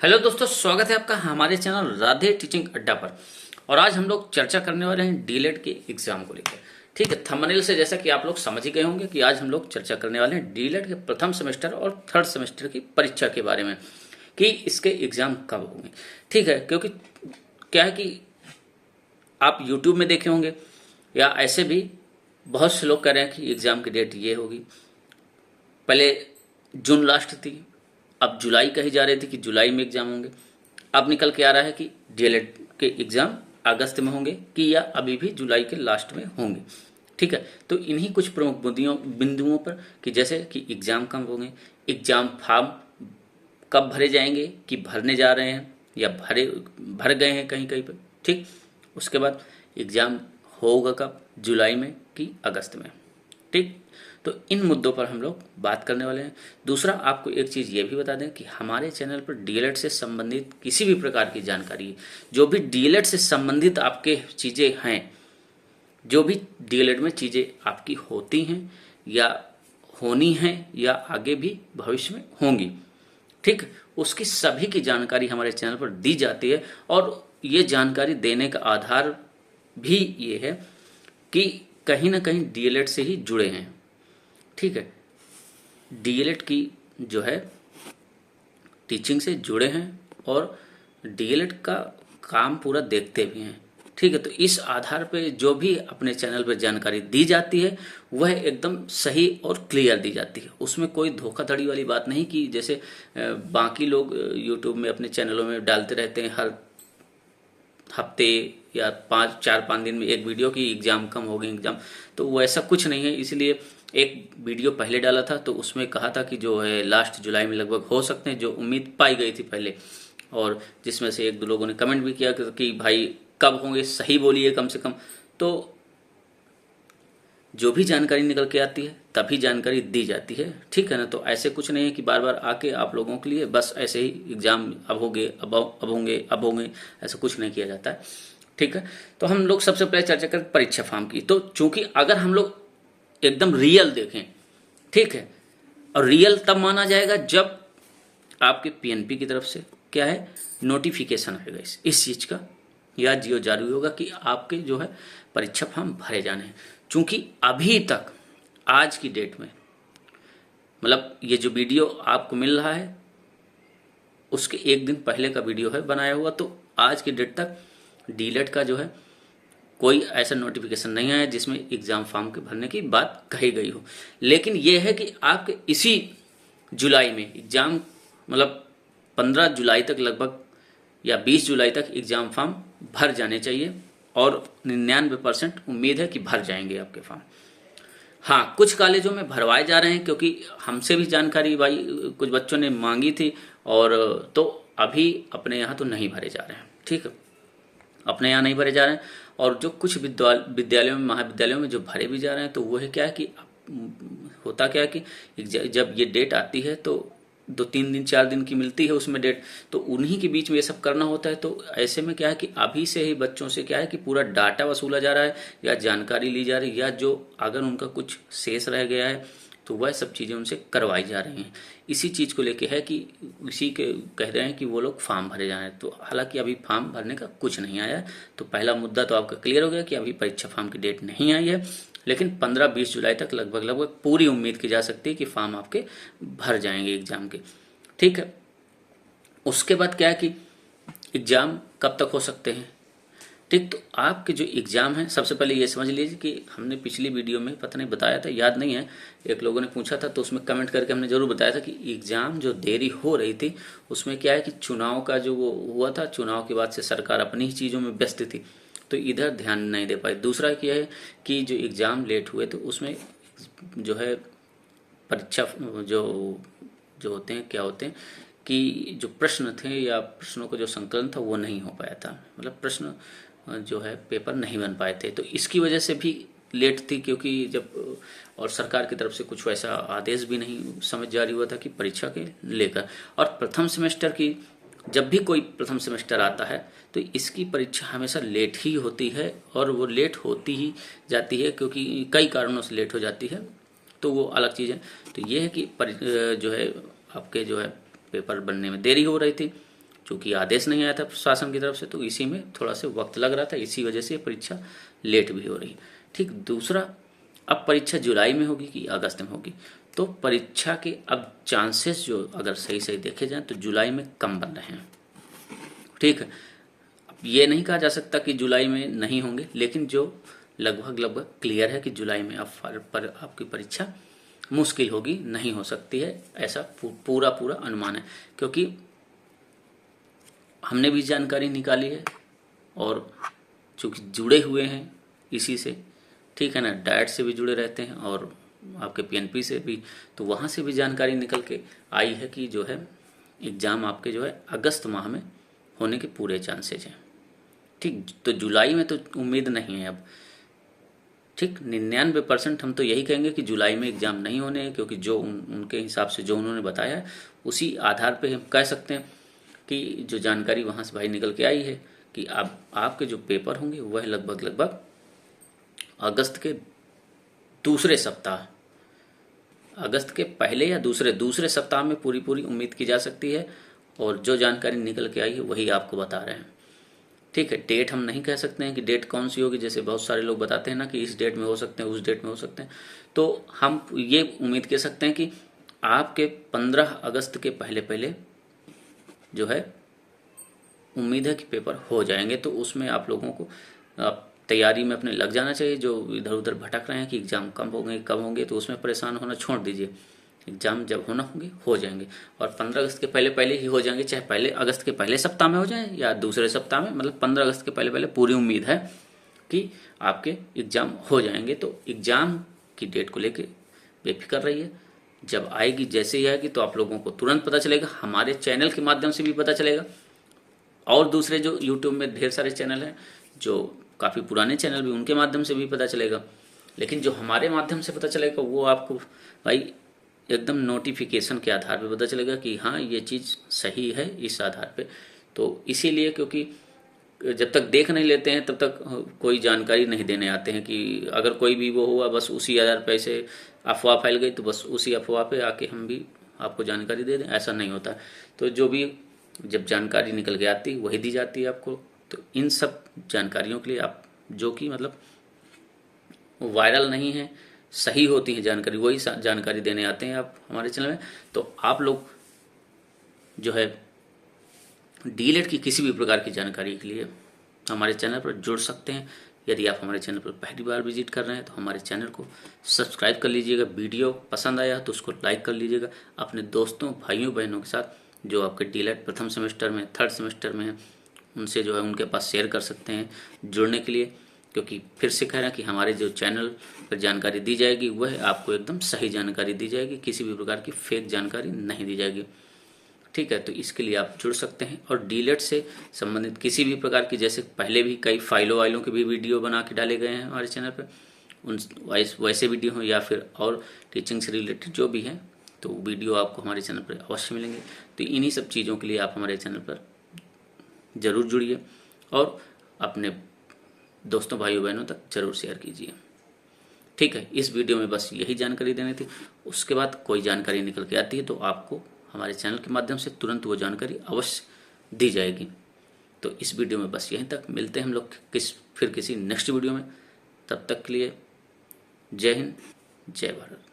Hello दोस्तों, स्वागत है आपका हमारे चैनल राधे टीचिंग अड्डा पर। और आज हम लोग चर्चा करने वाले हैं डीएलएड के एग्जाम को लेकर। ठीक है, थंबनेल से जैसा कि आप लोग समझ ही गए होंगे कि आज हम लोग चर्चा करने वाले हैं डीएलएड के प्रथम सेमेस्टर और थर्ड सेमेस्टर की परीक्षा के बारे में कि इसके एग्जाम कब होंगे। ठीक है, क्योंकि क्या है कि आप यूट्यूब में देखे होंगे या ऐसे भी बहुत से लोग कह रहे हैं कि एग्जाम की डेट ये होगी। पहले जून लास्ट थी, अब जुलाई कही जा रही थी कि जुलाई में एग्जाम होंगे। अब निकल के आ रहा है कि डीएलएड के एग्जाम अगस्त में होंगे कि या अभी भी जुलाई के लास्ट में होंगे। ठीक है, तो इन्हीं कुछ प्रमुख बिंदुओं पर कि जैसे कि एग्जाम कब होंगे, एग्जाम फॉर्म कब भरे जाएंगे कि भरने जा रहे हैं या भर गए हैं कहीं कहीं पर। ठीक, उसके बाद एग्जाम होगा कब, जुलाई में कि अगस्त में। ठीक, तो इन मुद्दों पर हम लोग बात करने वाले हैं। दूसरा, आपको एक चीज़ ये भी बता दें कि हमारे चैनल पर डीएलएड से संबंधित किसी भी प्रकार की जानकारी, जो भी डीएलएड से संबंधित आपके चीज़ें हैं, जो भी डीएलएड में चीज़ें आपकी होती हैं या होनी हैं या आगे भी भविष्य में होंगी, ठीक, उसकी सभी की जानकारी हमारे चैनल पर दी जाती है। और ये जानकारी देने का आधार भी ये है कि कहीं ना कहीं डीएलएड से ही जुड़े हैं। ठीक है, डीएलएड की जो है टीचिंग से जुड़े हैं और डीएलएड का काम पूरा देखते भी हैं। ठीक है, तो इस आधार पे जो भी अपने चैनल पर जानकारी दी जाती है वह एकदम सही और क्लियर दी जाती है। उसमें कोई धोखाधड़ी वाली बात नहीं कि जैसे बाकी लोग यूट्यूब में अपने चैनलों में डालते रहते हैं हर हफ्ते या 4-5 दिन में एक वीडियो की एग्जाम कम हो गई एग्जाम, तो वैसा कुछ नहीं है। इसलिए एक वीडियो पहले डाला था तो उसमें कहा था कि जो है लास्ट जुलाई में लगभग हो सकते हैं, जो उम्मीद पाई गई थी पहले, और जिसमें से 1-2 लोगों ने कमेंट भी किया कि भाई कब होंगे, सही बोलिए कम से कम। तो जो भी जानकारी निकल के आती है तभी जानकारी दी जाती है। ठीक है ना, तो ऐसे कुछ नहीं है कि बार बार आके आप लोगों के लिए बस ऐसे ही एग्जाम अब होंगे अब होंगे, ऐसा कुछ नहीं किया जाता है। ठीक है, तो हम लोग सबसे पहले चर्चा करें परीक्षा फॉर्म की। तो चूंकि अगर हम लोग एकदम रियल देखें, ठीक है, और रियल तब माना जाएगा जब आपके पीएनपी की तरफ से क्या है नोटिफिकेशन आएगा इस चीज का, या जियो जारी होगा कि आपके जो है परीक्षा फॉर्म भरे जाने हैं। चूंकि अभी तक आज की डेट में, मतलब ये जो वीडियो आपको मिल रहा है उसके एक दिन पहले का वीडियो है बनाया हुआ, तो आज की डेट तक डीएलएड का जो है कोई ऐसा नोटिफिकेशन नहीं आया जिसमें एग्जाम फॉर्म के भरने की बात कही गई हो। लेकिन यह है कि आपके इसी जुलाई में एग्जाम, मतलब 15 जुलाई तक लगभग या 20 जुलाई तक एग्जाम फॉर्म भर जाने चाहिए और 99% उम्मीद है कि भर जाएंगे आपके फॉर्म। हाँ, कुछ कॉलेजों में भरवाए जा रहे हैं क्योंकि हमसे भी जानकारी भाई कुछ बच्चों ने मांगी थी, और तो अभी अपने यहाँ तो नहीं भरे जा रहे हैं। ठीक है, अपने यहाँ नहीं भरे जा रहे हैं। और जो कुछ विद्यालयों में महाविद्यालयों में जो भरे भी जा रहे हैं, तो वो है क्या है कि होता क्या है कि जब ये डेट आती है तो 2-3 दिन 4 दिन की मिलती है उसमें डेट, तो उन्हीं के बीच में ये सब करना होता है। तो ऐसे में क्या है कि अभी से ही बच्चों से क्या है कि पूरा डाटा वसूला जा रहा है या जानकारी ली जा रही है, या जो अगर उनका कुछ शेष रह गया है तो वह सब चीज़ें उनसे करवाई जा रही हैं। इसी चीज़ को लेके है कि इसी के कह रहे हैं कि वो लोग फॉर्म भरे जा रहे हैं। तो हालांकि अभी फॉर्म भरने का कुछ नहीं आया। तो पहला मुद्दा तो आपका क्लियर हो गया कि अभी परीक्षा फॉर्म की डेट नहीं आई है, लेकिन 15-20 जुलाई तक लगभग पूरी उम्मीद की जा सकती है कि फॉर्म आपके भर जाएंगे एग्जाम के। ठीक है, उसके बाद क्या है कि एग्जाम कब तक हो सकते हैं। ठीक, तो आपके जो एग्ज़ाम है, सबसे पहले ये समझ लीजिए कि हमने पिछली वीडियो में पता नहीं बताया था, याद नहीं है, एक लोगों ने पूछा था तो उसमें कमेंट करके हमने ज़रूर बताया था कि एग्ज़ाम जो देरी हो रही थी उसमें क्या है कि चुनाव का जो वो हुआ था, चुनाव के बाद से सरकार अपनी ही चीज़ों में व्यस्त थी तो इधर ध्यान नहीं दे पाई। दूसरा क्या है कि जो एग्ज़ाम लेट हुए तो उसमें जो है परीक्षा जो जो होते हैं क्या होते हैं कि जो प्रश्न थे या प्रश्नों का जो संकलन था वो नहीं हो पाया था, मतलब प्रश्न जो है पेपर नहीं बन पाए थे। तो इसकी वजह से भी लेट थी, क्योंकि जब और सरकार की तरफ से कुछ वैसा आदेश भी नहीं समझ जारी हुआ था कि परीक्षा के लेकर। और प्रथम सेमेस्टर की जब भी कोई प्रथम सेमेस्टर आता है तो इसकी परीक्षा हमेशा लेट ही होती है, और वो लेट होती ही जाती है क्योंकि कई कारणों से लेट हो जाती है, तो वो अलग चीज़ है। तो ये है कि जो है आपके जो है पेपर बनने में देरी हो रही थी। चूँकि आदेश नहीं आया था शासन की तरफ से, तो इसी में थोड़ा सा वक्त लग रहा था, इसी वजह से परीक्षा लेट भी हो रही है। ठीक, दूसरा, अब परीक्षा जुलाई में होगी कि अगस्त में होगी, तो परीक्षा के अब चांसेस जो अगर सही सही देखे जाएं तो जुलाई में कम बन रहे हैं। ठीक है, अब ये नहीं कहा जा सकता कि जुलाई में नहीं होंगे, लेकिन जो लगभग क्लियर है कि जुलाई में अब पर आपकी परीक्षा मुश्किल होगी, नहीं हो सकती है, ऐसा पूरा अनुमान है। क्योंकि हमने भी जानकारी निकाली है और चूँकि जुड़े हुए हैं इसी से, ठीक है ना, डाइट से भी जुड़े रहते हैं और आपके पीएनपी से भी, तो वहाँ से भी जानकारी निकल के आई है कि जो है एग्ज़ाम आपके जो है अगस्त माह में होने के पूरे चांसेज हैं। ठीक, तो जुलाई में तो उम्मीद नहीं है अब। ठीक, 99% हम तो यही कहेंगे कि जुलाई में एग्ज़ाम नहीं होने हैं, क्योंकि जो उनके हिसाब से जो उन्होंने बताया है उसी आधार पे हम कह सकते हैं कि जो जानकारी वहाँ से भाई निकल के आई है कि आपके जो पेपर होंगे वह लगभग अगस्त के दूसरे सप्ताह, अगस्त के पहले या दूसरे सप्ताह में पूरी उम्मीद की जा सकती है। और जो जानकारी निकल के आई है वही आपको बता रहे हैं। ठीक है, डेट हम नहीं कह सकते हैं कि डेट कौन सी होगी, जैसे बहुत सारे लोग बताते हैं ना कि इस डेट में हो सकते हैं, उस डेट में हो सकते हैं, तो हम ये उम्मीद कर सकते हैं कि आपके 15 अगस्त के पहले जो है उम्मीद है कि पेपर हो जाएंगे। तो उसमें आप लोगों को तैयारी में अपने लग जाना चाहिए। जो इधर उधर भटक रहे हैं कि एग्ज़ाम कब होंगे, तो उसमें परेशान होना छोड़ दीजिए। एग्ज़ाम जब होना होंगे हो जाएंगे, और 15 अगस्त के पहले ही हो जाएंगे, चाहे पहले अगस्त के पहले सप्ताह में हो जाए या दूसरे सप्ताह में, मतलब 15 अगस्त के पहले पूरी उम्मीद है कि आपके एग्ज़ाम हो जाएंगे। तो एग्ज़ाम की डेट को लेके बेफिक्र रहिए, जब आएगी, जैसे ही आएगी तो आप लोगों को तुरंत पता चलेगा, हमारे चैनल के माध्यम से भी पता चलेगा, और दूसरे जो यूट्यूब में ढेर सारे चैनल हैं, जो काफ़ी पुराने चैनल भी, उनके माध्यम से भी पता चलेगा। लेकिन जो हमारे माध्यम से पता चलेगा वो आपको भाई एकदम नोटिफिकेशन के आधार पे पता चलेगा कि हाँ ये चीज़ सही है, इस आधार पे। तो इसीलिए, क्योंकि जब तक देख नहीं लेते हैं तब तक कोई जानकारी नहीं देने आते हैं कि अगर कोई भी वो हुआ, बस उसी आधार पे ऐसे अफवाह फैल गई तो बस उसी अफवाह पे आके हम भी आपको जानकारी दे दें, ऐसा नहीं होता। तो जो भी जब जानकारी निकल के आती है वही दी जाती है आपको। तो इन सब जानकारियों के लिए आप, जो कि मतलब वायरल नहीं है, सही होती है जानकारी, वही जानकारी देने आते हैं आप हमारे चैनल में। तो आप लोग जो है डीएलएड की किसी भी प्रकार की जानकारी के लिए हमारे चैनल पर जुड़ सकते हैं। यदि आप हमारे चैनल पर पहली बार विजिट कर रहे हैं तो हमारे चैनल को सब्सक्राइब कर लीजिएगा। वीडियो पसंद आया तो उसको लाइक कर लीजिएगा। अपने दोस्तों, भाइयों, बहनों के साथ जो आपके डीएलएड प्रथम सेमेस्टर में, थर्ड सेमेस्टर में हैं, उनसे जो है उनके पास शेयर कर सकते हैं जुड़ने के लिए। क्योंकि फिर से कह रहे हैं कि हमारे जो चैनल पर जानकारी दी जाएगी वह आपको एकदम सही जानकारी दी जाएगी, किसी भी प्रकार की फेक जानकारी नहीं दी जाएगी। ठीक है, तो इसके लिए आप जुड़ सकते हैं। और डीएलएड से संबंधित किसी भी प्रकार की, जैसे पहले भी कई फाइलों के भी वीडियो बना के डाले गए हैं हमारे चैनल पर, उन वैसे वीडियो हो या फिर और टीचिंग से रिलेटेड जो भी हैं, तो वीडियो आपको हमारे चैनल पर अवश्य मिलेंगे। तो इन्हीं सब चीज़ों के लिए आप हमारे चैनल पर ज़रूर जुड़िए और अपने दोस्तों, भाइयों, बहनों तक जरूर शेयर कीजिए। ठीक है, इस वीडियो में बस यही जानकारी देनी थी। उसके बाद कोई जानकारी निकल के आती है तो आपको हमारे चैनल के माध्यम से तुरंत वो जानकारी अवश्य दी जाएगी। तो इस वीडियो में बस यहीं तक, मिलते हैं हम लोग फिर किसी नेक्स्ट वीडियो में। तब तक के लिए जय हिंद, जय भारत।